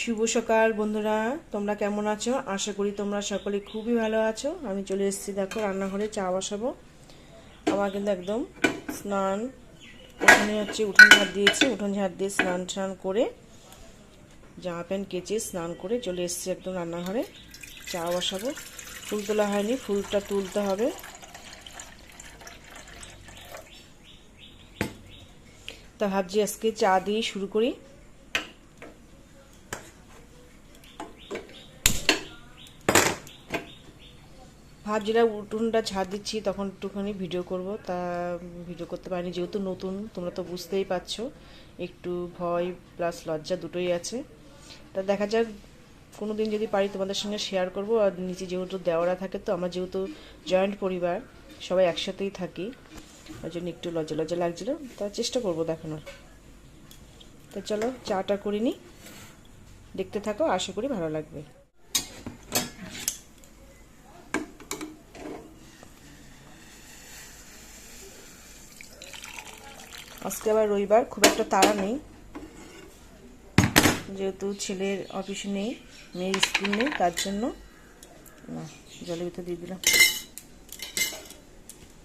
শুভ সকাল বন্ধুরা, তোমরা কেমন আছো? আশা করি তোমরা সকলে খুবই ভালো আছো। আমি চলে এসেছি, দেখো রান্নাঘরে চা বসাবো। আমার কিন্তু একদম স্নান, উঠোন ঝাড় দিয়েছি, উঠোন ঝাড় দিয়ে স্নান করে জামা প্যান্ট কেচে স্নান করে চলে এসেছি একদম রান্নাঘরে। চা বসাবো। ফুল তোলা হয়নি, ফুলটা তুলতে হবে। তা ভাবছি আজকে চা দিয়ে শুরু করি। ভাবছিলাম উঠোনটা ঝাড় দিচ্ছি, তখন একটুখানি ভিডিও করব, তা ভিডিও করতে পারিনি যেহেতু নতুন। তোমরা তো বুঝতেই পারছো, একটু ভয় প্লাস লজ্জা দুটোই আছে। তা দেখা যাক, কোনো দিন যদি পারি তোমাদের সঙ্গে শেয়ার করব। আর নিচে যেহেতু দেওয়ারা থাকে, তো আমরা যেহেতু জয়েন্ট পরিবার, সবাই একসাথেই থাকি, ওই জন্য একটু লজ্জা লজ্জা লাগছিলো। তা চেষ্টা করব দেখানোর। তো চলো চাটা করে নিই, দেখতে থাকো, আশা করি ভালো লাগবে। আজকে আবার রবিবার, খুব একটা তাড়া নেই, যেহেতু ছেলের অফিস নেই, মেয়ের স্কুল নেই, তার জন্য না জলের ভিতরে দিয়ে দিলাম।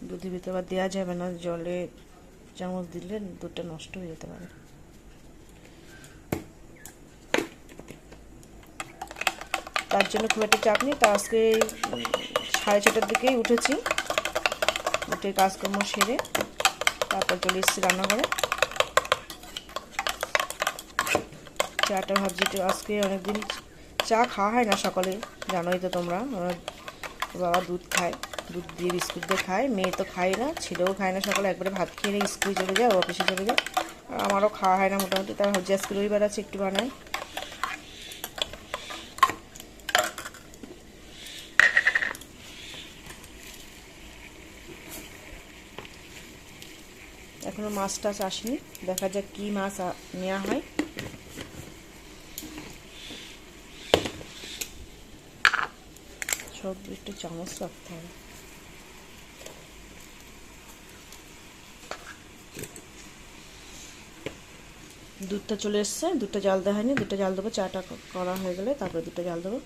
দুধের ভিতরে আবার দেওয়া যাবে না, জলে চামচ দিলে দুধটা নষ্ট হয়ে যেতে পারে। তার জন্য খুব একটা চাপ নেই। তা আজকে 6:30টার দিকেই উঠেছি, উঠে কাজকর্ম সেরে তারপর চলে এসেছি রান্নাঘরে। চাটা ভাবছি আজকে অনেকদিন চা খাওয়া হয় না সকালে, জানোই তো তোমরা। বাবা দুধ খায়, দুধ দিয়ে বিস্কুট দিয়ে খায়, মেয়ে তো খায় না, ছেলেও খায় না। সকালে একবারে ভাত খেয়ে স্কুলে চলে যায়, অফিসে চলে যায়, আর আমারও খাওয়া হয় না মোটামুটি। তার ভাবছি আজকে রবিবার আছে, একটু বানাই। এখনো মাছ টাছ আসেনি, দেখা যাক কি মাছ নেওয়া হয়। সব একটু চামচ রাখতে হবে। দুধটা চলে এসছে, দুধটা জাল দেওয়া হয়নি, দুধটা জাল দেবো। চাটা করা হয়ে গেলে তারপরে দুধটা জাল দেবো।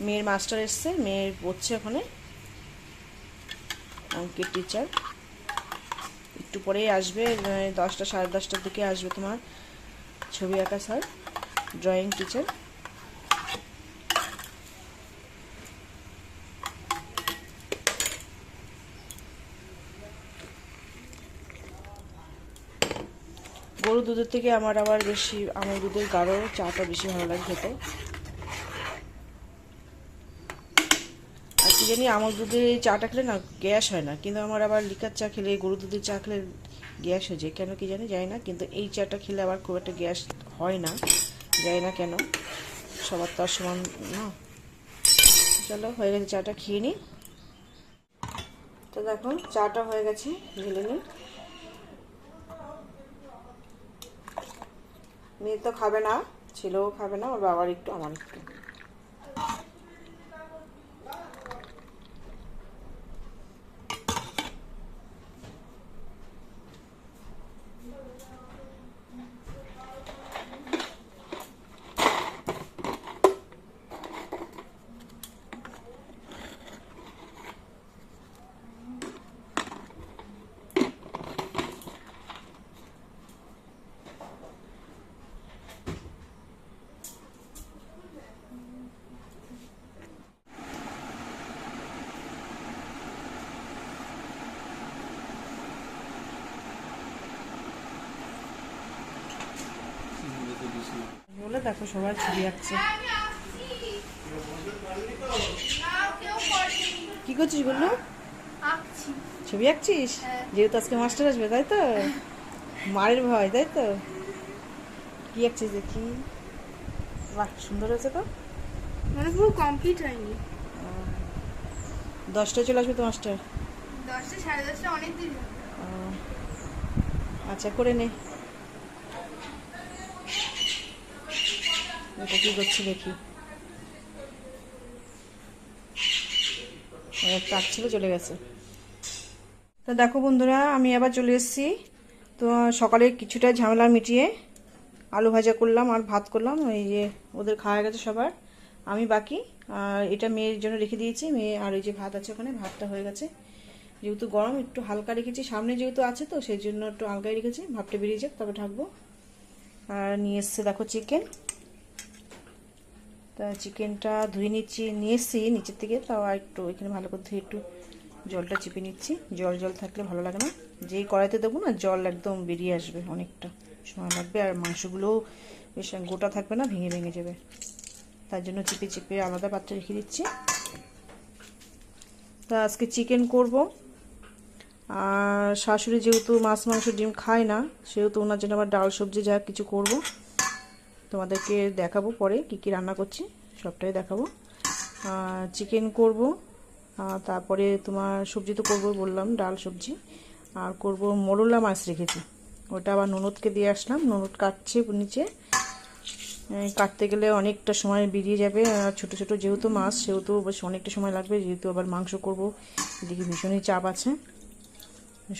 মেয়ের মাস্টার এসছে, মেয়ের পড়ছে ওখানে, অঙ্কের টিচার। একটু পরেই আসবে, 10টা 10:30টার দিকে আসবে তোমার ছবি আঁকা স্যার, ড্রয়িং টিচার। গরু দুধের থেকে আমার আবার বেশি আমুল দুধের গাঢ় চাটা বেশি ভালো লাগে খেতে। আর কি জানি, আমুল দুধের এই চাটা খেলে না গ্যাস হয় না, কিন্তু আমার আবার লিকার চা খেলে, গরু দুধের চা খেলে গ্যাস হয়ে যায়, কেন কি জানি, যায় না। কিন্তু এই চাটা খেলে আবার খুব একটা গ্যাস হয় না, যায় না কেন, সবার তো আর সমান না। চলো, হয়ে গেছে, চাটা খেয়ে নিই। তো দেখো চাটা হয়ে গেছে, ঢেলে নিই। মেয়ে তো খাবে না, ছেলেও খাবে না, ওর বাবার একটু আমার একটু। বলে দেখো সবাই ছবি আঁকছে। কি করছিস বললো? ছবি আঁকছিস? যেহেতু আজকে মাস্টার আসবে, তাই তো? মারের ভয়, তাই তো? কি আঁকছিস দেখি? বাহ, সুন্দর হয়েছে তো। মানে পুরো কমপ্লিট হয়নি। 10টায় চলে আসবে তো মাস্টার? 10টা 10:30 অনেক দেরি হবে। আচ্ছা, করে নে। এটা কি করছি দেখি। কাজ ছিল, চলে গেছে। তো দেখো বন্ধুরা, আমি আবার চলে এসেছি। তো সকালে কিছুটা ঝামেলা মিটিয়ে আলু ভাজা করলাম আর ভাত করলাম। এই যে ওদের খাওয়া গেছে সবার, আমি বাকি। আর এটা মেয়ের জন্য রেখে দিয়েছি, মেয়ে। আর এই যে ভাত আছে ওখানে, ভাতটা হয়ে গেছে। যেহেতু গরম একটু হালকা রেখেছি, সামনে যেহেতু আছে তো সেই জন্য একটু হালকাই রেখেছি, ভাতটা বেরিয়ে যাক তবে ঢাকবো। আর নিয়ে এসছে দেখো চিকেন। তা চিকেনটা ধুয়ে নিয়ে এসছি নিচের থেকে, তাও আর একটু এখানে ভালো করে ধুয়ে একটু জলটা চিপে নিচ্ছি। জল থাকলে ভালো লাগে না, যেই কড়াইতে দেবো না জল একদম বেরিয়ে আসবে, অনেকটা সময় লাগবে। আর মাংসগুলোও বেশ গোটা থাকবে না, ভেঙে যাবে। তার জন্য চিপে আলাদা পাত্রে রেখে দিচ্ছি। তা আজকে চিকেন করব। আর শাশুড়ি যেহেতু মাছ মাংস ডিম খায় না, সেহেতু ওনার জন্য আবার ডাল সবজি যা কিছু করব, তোমাদেরকে দেখাবো পরে কি কি রান্না করছি, সবটাই দেখাবো। চিকেন করব, তারপরে তোমার সবজি তো করবো বললাম, ডাল সবজি। আর করব মোরলা মাছ রেখেছি, ওটা আবার ননদকে দিয়ে আসলাম। ননদ কাটছে নিচে, কাটতে গেলে অনেকটা সময় বেরিয়ে যাবে। আর ছোটো ছোটো যেহেতু মাছ, সেহেতু বেশ অনেকটা সময় লাগবে। যেহেতু আবার মাংস করব, এদিকে ভীষণই চাপ আছে,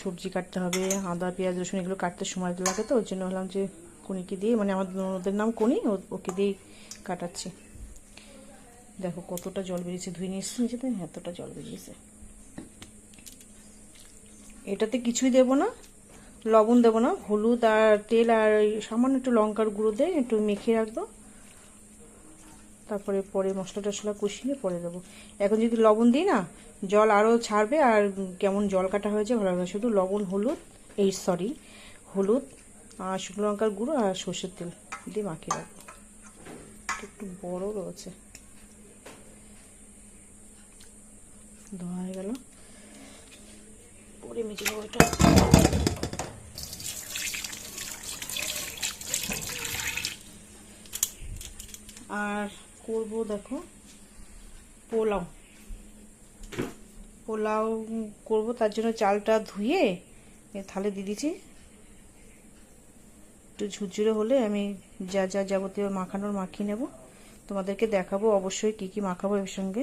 সবজি কাটতে হবে, আদা পেঁয়াজ রসুন এগুলো কাটতে সময় লাগে। তো ওই জন্য হলাম যে কনিকে দিয়ে, মানে আমার ননদের নাম কনি, ওকে দিয়েই কাটাচ্ছি। দেখো কতটা জল বেরিয়েছে, ধুয়ে নিয়ে এসেছি নিচেতে, এতটা জল বেরিয়েছে। এটাতে কিছুই দেবো না, লবণ দেবো না, হলুদ আর তেল আর সামান্য একটু লঙ্কার গুঁড়ো দিয়ে একটু মেখে রাখবো। তারপরে পরে মশলা টশলা কষিয়ে পরে দেবো। এখন যদি লবণ দিই না, জল আরও ছাড়বে আর কেমন জল কাটা হয়েছে ভালো লাগবে। শুধু লবণ হলুদ আর শুকনো লঙ্কার গুঁড়ো আর সর্ষের তেল দিয়ে মাখিয়ে রাখবো। একটু বড় রয়েছে, ধোয়া হয়ে গেল, পরে মেজে দেবো এটা। আর করব দেখো পোলাও করব। তার জন্য চালটা ধুয়ে থালে দিয়ে দিয়েছি। একটু ঝুরঝুরে হলে আমি যা যাবতীয় মাখিয়ে নেব, তোমাদেরকে দেখাবো অবশ্যই কি কি মাখাবো এর সঙ্গে।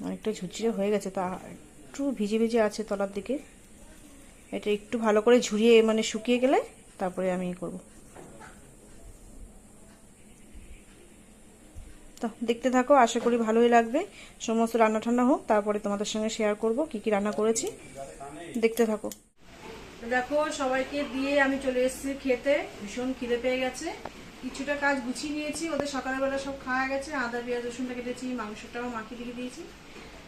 অনেকটা ঝুরঝুরে হয়ে গেছে, তা একটু ভিজে আছে তলার দিকে। এটা একটু ভালো করে ঝুরিয়ে মানে শুকিয়ে গেলে তারপরে আমি করব। তো দেখতে থাকো, আশা করি ভালোই লাগবে। সমস্ত রান্না ঠান্না হোক, তারপরে তোমাদের সঙ্গে শেয়ার করব কি কি রান্না করেছি, দেখতে থাকো। দেখো সবাইকে দিয়ে আমি চলে এসেছি খেতে, ভীষণ খিদে পেয়ে গেছে। কিছুটা কাজ গুছিয়ে নিয়েছি, ওদের সকালবেলা সব খাওয়া গেছে। আদা পেঁয়াজ রসুনটা কেটেছি, মাংসটাও মাখিয়ে রেখে দিয়েছি।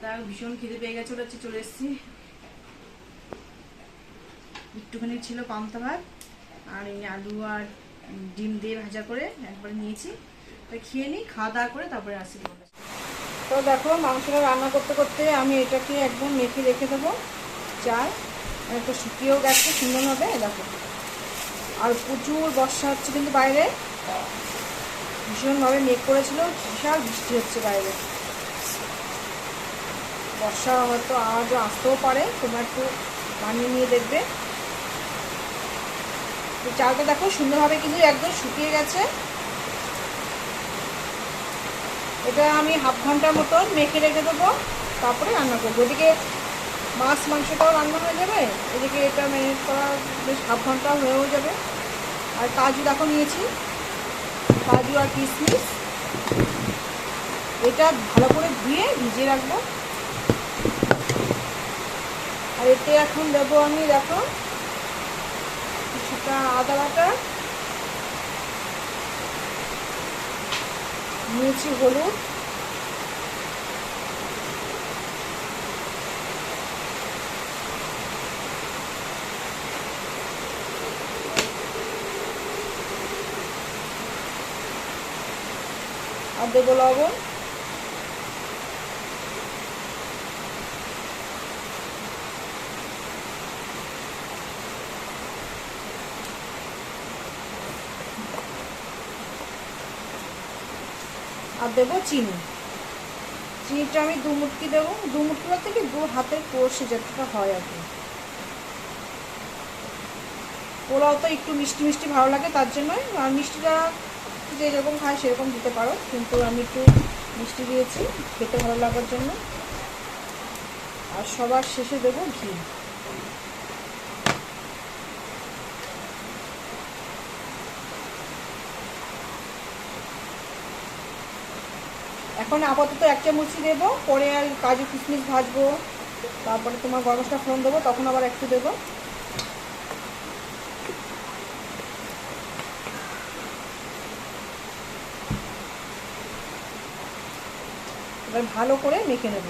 তা ভীষণ খিদে পেয়ে গেছে, ওটা চলে এসেছি। একটুখানি ছিল পান্তা ভাত, আর এই আলু আর ডিম দিয়ে ভাজা করে একবারে নিয়েছি। তো খেয়ে নিই, খাওয়া দাওয়া করে তারপরে আসি। তো দেখো মাংসটা রান্না করতে করতে আমি এটাকে একদম মেখে রেখে দেবো। চায় একটু শুকিয়েও গেছে সুন্দরভাবে, দেখো। আর প্রচুর বর্ষা হচ্ছে কিন্তু বাইরে, ভীষণভাবে মেঘ করেছিল, বিশাল বৃষ্টি হচ্ছে বাইরে। বর্ষা হয়তো আজও আসতেও পারে, তোমরা একটু বানিয়ে নিয়ে দেখবে। তো চালটা দেখো সুন্দরভাবে কিন্তু একদম শুকিয়ে গেছে। এটা আমি হাফ ঘন্টার মতন মেখে রেখে দেবো, তারপরে রান্না করবো। এদিকে মাছ মাংসটাও রান্না হয়ে যাবে, এদিকে এটা ম্যারিনেট করা বেশ হাফ ঘন্টা হয়েও যাবে। আর কাজু দেখো নিয়েছি, কাজু আর কিশমিশ, এটা ভালো করে ধুয়ে ভিজিয়ে রাখবো। আর এতে এখন দেবো আমি দেখো কিছুটা আদা বাটা, নিয়েছি হলুদ, আর দেবো লবণ। আর দেবো চিনিটা আমি 2 মুটকি দেবো, 2 মুটকি থেকে 2 হাতের কষে যতটা হয় আর কি। পোলাও তো একটু মিষ্টি মিষ্টি ভালো লাগে, তার জন্যই। আর মিষ্টিটা যে যেরকম খায় সেরকম দিতে পারো, কিন্তু আমি একটু মিষ্টি দিয়েছি খেতে ভালো লাগার জন্য। আর সবার শেষে দেবো ঘি। এখন আপাতত 1 চামচই দেবো, পরে আর কাজু কিশমিশ ভাজবো, তারপরে তোমার গরম মশলা ফোড়ন দেবো, তখন আবার একটু দেবো। এবার ভালো করে মেখে নেব।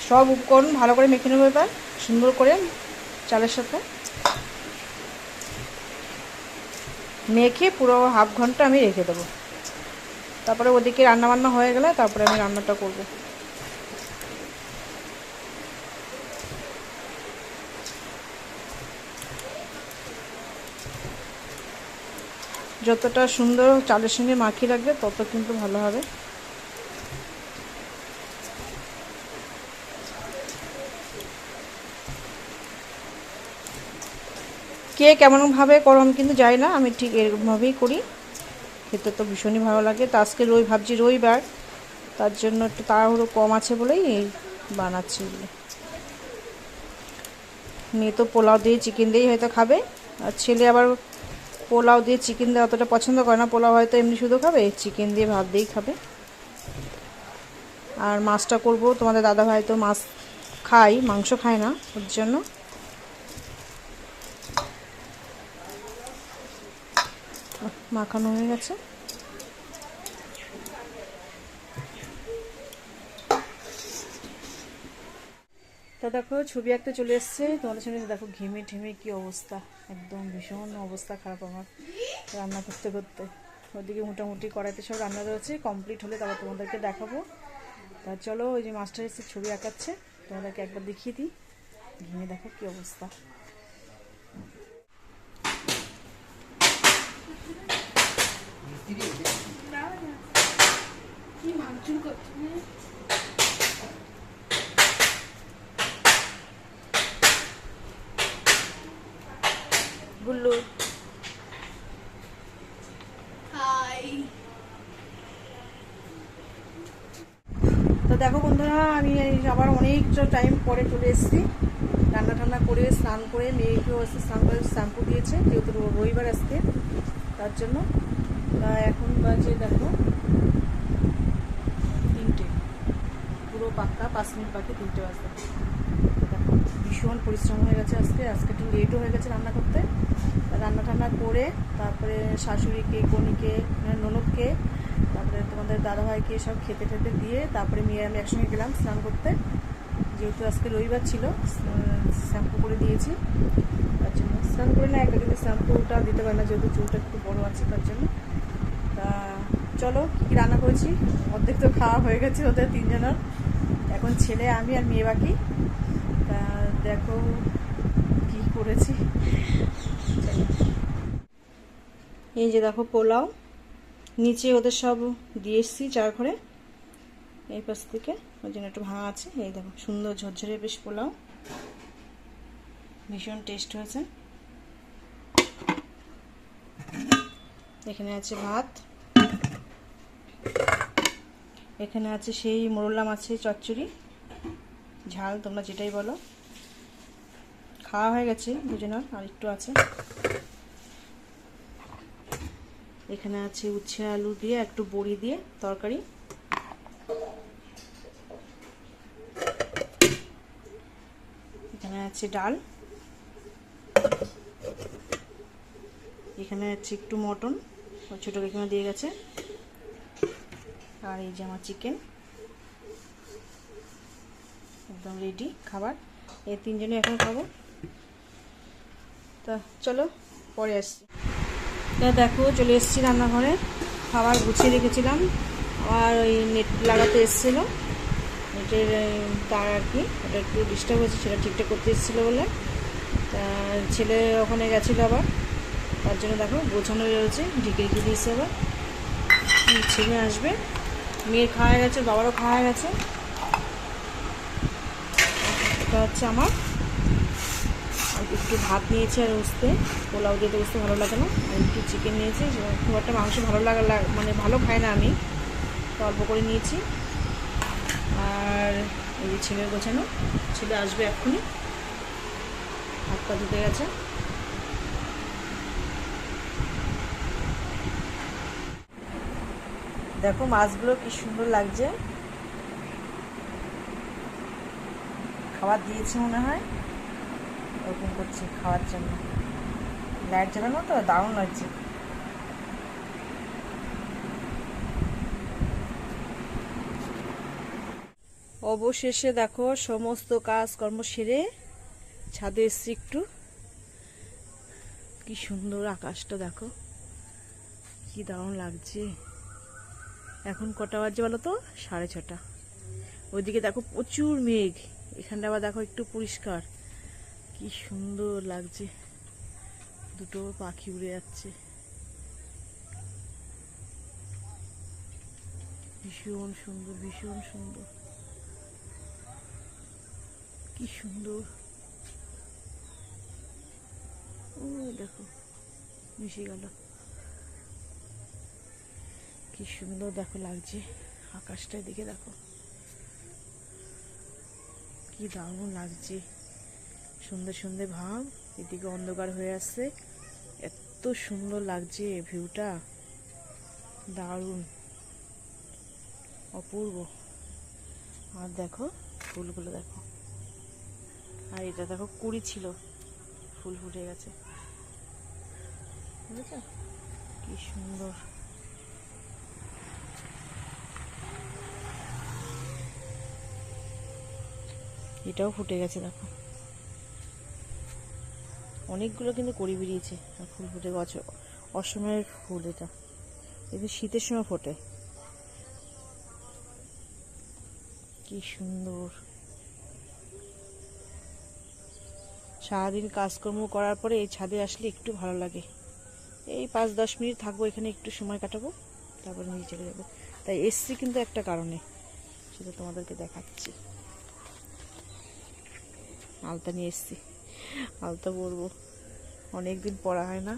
সব উপকরণ ভালো করে মেখে নেবো এবার সুন্দর করে চালের সাথে মেখে পুরো হাফ ঘন্টা আমি রেখে দেবো। তারপরে ওদিকে রান্নাবান্না হয়ে গেলে তারপরে আমি রান্নাটা করব। যতটা সুন্দর চালের সঙ্গে মাখিয়ে রাখবে তত কিন্তু ভালো হবে। কে কেমনভাবে করো আমি কিন্তু যাই না, আমি ঠিক এরকমভাবেই করি, খেতে তো ভীষণই ভালো লাগে। তো আজকে ভাবছি রবিবার, তার জন্য একটু তাড়াহুড়ো কম আছে বলেই বানাচ্ছি। মেয়ে তো পোলাও দিয়ে চিকেন দিয়েই হয়তো খাবে, আর ছেলে আবার পোলাও দিয়ে চিকেন দিয়ে অতটা পছন্দ করে না, পোলাও হয়তো এমনি শুধু খাবে, চিকেন দিয়ে ভাত দিয়েই খাবে। আর মাছটা করব, তোমাদের দাদাভাই তো মাছ খায়, মাংস খায় না, ওর জন্য। মাখানো হয়ে গেছে। তো দেখো ছবি আঁকতে চলে এসছে তোমাদের সঙ্গে। দেখো ঘেমে ঠেমে কি অবস্থা, একদম ভীষণ অবস্থা খারাপ আমার রান্না করতে করতে। ওদিকে মোটামুটি কড়াইতে সব রান্না রয়েছে, কমপ্লিট হলে তারপর তোমাদেরকে দেখাবো। তা চলো, ওই যে মাস্টার এসে ছবি আঁকাচ্ছে, তোমাদেরকে একবার দেখিয়ে দিই। ঘেমে দেখো কি অবস্থা। কি মাংচুর করছে গুল্লু। হাই। তো দেখো বন্ধুরা, আমি আবার অনেকটা টাইম পরে চলে এসেছি। রান্না টান্না করে স্নান করে মেয়েকেও এসে স্নান করে শ্যাম্পু দিয়েছে, যেহেতু রবিবার আসতে, তার জন্য। এখন বাজে দেখো 3টে, পুরো পাক্কা 5 মিনিট বাকি 3টে বাজতে। দেখো ভীষণ পরিশ্রম হয়ে গেছে আজকে একটু লেটও হয়ে গেছে রান্না করতে। রান্না টান্না করে তারপরে শাশুড়িকে, কনিকে, ননদকে, তারপরে তোমাদের দাদাভাইকে সব খেতে টেতে দিয়ে তারপরে মেয়ে আমি একসঙ্গে গেলাম স্নান করতে, যেহেতু আজকে রবিবার ছিল। শ্যাম্পু করে দিয়েছি, তার জন্য স্নান করে না একটা, কিন্তু শ্যাম্পুটা দিতে পারে না যেহেতু চুলটা একটু বড়ো আছে, তার জন্য। তা চলো কী রান্না করেছি, অর্ধেক তো খাওয়া হয়ে গেছে ওদের 3 জনের, এখন ছেলে, আমি আর মেয়ে বাকি। তা দেখো কি করেছি। এই যে দেখো পোলাও, নিচে ওদের সব দিয়ে এসেছি চার ঘরে, এই পাশ থেকে, ওই জন্য একটু ভাঙা আছে। এই দেখো সুন্দর ঝরঝরে বেশ পোলাও, ভীষণ টেস্ট হয়েছে। এখানে আছে ভাত, এখানে আছে সেই মোরলা মাছের চচ্চড়ি, ঝাল তোমরা যেটাই বলো। খাওয়া হয়ে গেছে দুজনের, আর একটু আছে। এখানে আছে উচ্ছে আলু দিয়ে একটু বড়ি দিয়ে তরকারি। এখানে আছে ডাল, এখানে আছে একটু মটন, ওই ছোটো কাকিমা দিয়ে গেছে, আর এই যে আমার চিকেন, একদম রেডি খাবার। এই 3 জনে এখন খাবো। তা চলো পরে আসছি। তা দেখো চলে এসেছি রান্নাঘরে, খাবার গুছিয়ে রেখেছিলাম। আমার ওই নেট লাগাতে এসেছিলো, নেটের তার আর কি, ওটা একটু ডিস্টার্ব হয়েছে, সেটা ঠিকঠাক করতে এসেছিলো বলে। তা ছেলে ওখানে গেছিলো আবার, তার জন্য দেখো গোছানো রয়েছে, ঢেকে রেখে দিয়েছে। আবার ছেলে আসবে, মেয়ের খাওয়া গেছে, বাবারও খাওয়া গেছে। এটা হচ্ছে আমার, আর একটু ভাত নিয়েছি আর উস্তে, পোলাও দিয়ে তো উস্তে ভালো লাগে না, আর একটু চিকেন নিয়েছি। খুব একটা মাংস ভালো মানে ভালো খাই না আমি, তো অল্প করে নিয়েছি। আর এই যে ছেলের গোছানো, ছেলে আসবে এক্ষুনি, হাত পা ধুতে গেছে। দেখো মাছগুলো কি সুন্দর লাগছে, খাবার দিয়েছে মনে হয়, ওরকম করছে খাওয়ার জন্য। লাইট জ্বালানো তো দারুণ লাগছে। অবশেষে দেখো সমস্ত কাজকর্ম সেরে ছাদে এসছি একটু। কি সুন্দর আকাশটা দেখো, কি দারুণ লাগছে। এখন কটা বাজে বলো তো? 6:30। ওইদিকে দেখো প্রচুর মেঘ, এখানটা আবার দেখো একটু পরিষ্কার, কি সুন্দর লাগছে। দুটো পাখি উড়ে যাচ্ছে, ভীষণ সুন্দর, ভীষণ সুন্দর, কি সুন্দর। ও দেখো মিশে গেল, কি সুন্দর দেখো লাগছে আকাশটার দিকে, দেখো কি দারুণ লাগছে। সন্ধে সন্ধে ভাব, এদিকে অন্ধকার হয়ে আসছে, এত সুন্দর লাগছে ভিউটা, দারুণ অপূর্ব। আর দেখো ফুলগুলো দেখো, আর এটা দেখো কুড়ি ছিল, ফুল ফুটে গেছে, বুঝেছো কি সুন্দর। এটাও ফুটে গেছে দেখো, অনেকগুলো কিন্তু কড়ি বেরিয়েছে আর ফুল ফুটে গেছে। অসময়ের ফুল এটা, এটা শীতের সময় ফোটে, কি সুন্দর। সারাদিন কাজকর্ম করার পরে এই ছাদে আসলে একটু ভালো লাগে। এই 5-10 মিনিট থাকবো এখানে, একটু সময় কাটাবো, তারপর নিয়ে চলে যাবো। তাই এসছি কিন্তু একটা কারণে, সেটা তোমাদেরকে দেখাচ্ছি। আলতা নিয়ে এসছি, আলতা পরবো, অনেকদিন পরা হয় না,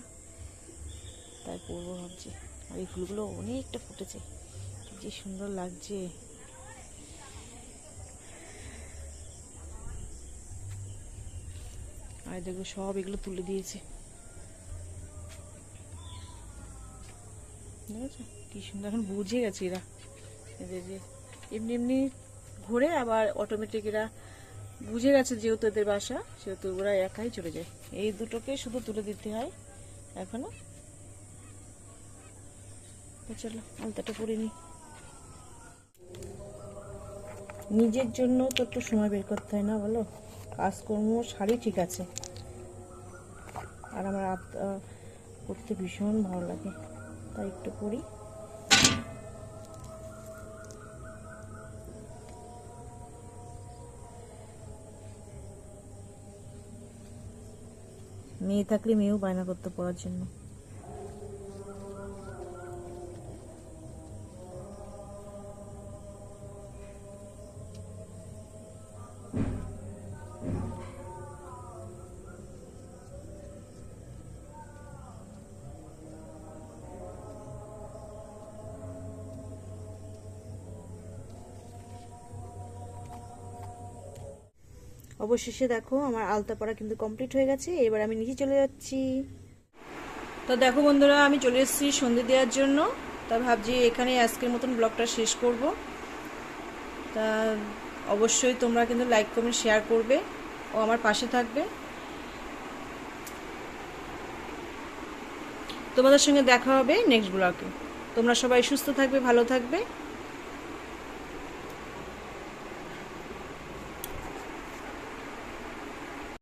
তাই পরবো ভাবছি। আর এই ফুলগুলো অনেকটা ফুটেছে, যে সুন্দর লাগছে। আর দেখো সব এগুলো তুলে দিয়েছে, দেখেছো কি সুন্দর। এখন বুঝে গেছে এরা, এদের যে এমনি এমনি ঘুরে আবার অটোমেটিক এরা বুঝে গেছে, যেহেতু এদের বাসা সেহেতু ওরা একাই চলে যায়। এই দুটোকে শুধু তুলে দিতে হয় এখনো। চলো আলতাটা পরে নি, নিজের জন্য তো একটু সময় বের করতে হয় না বলো? কাজকর্ম সারি ঠিক আছে, আর আমার আলতা পরতে ভীষণ ভালো লাগে, তাই একটু পরি। মেয়ে থাকলে মেয়েও বায়না করতে পড়ার জন্য। অবশেষে দেখো আমার আলতা পরা কিন্তু কমপ্লিট হয়ে গেছে, এবার আমি নিচে চলে যাচ্ছি। তো দেখো বন্ধুরা, আমি চলে এসেছি সন্ধে দেওয়ার জন্য। তা ভাবছি এখানে আজকের মতন ব্লগটা শেষ করব। তা অবশ্যই তোমরা কিন্তু লাইক কমেন্ট শেয়ার করবে ও আমার পাশে থাকবে। তোমাদের সঙ্গে দেখা হবে নেক্সট ব্লগে। তোমরা সবাই সুস্থ থাকবে, ভালো থাকবে।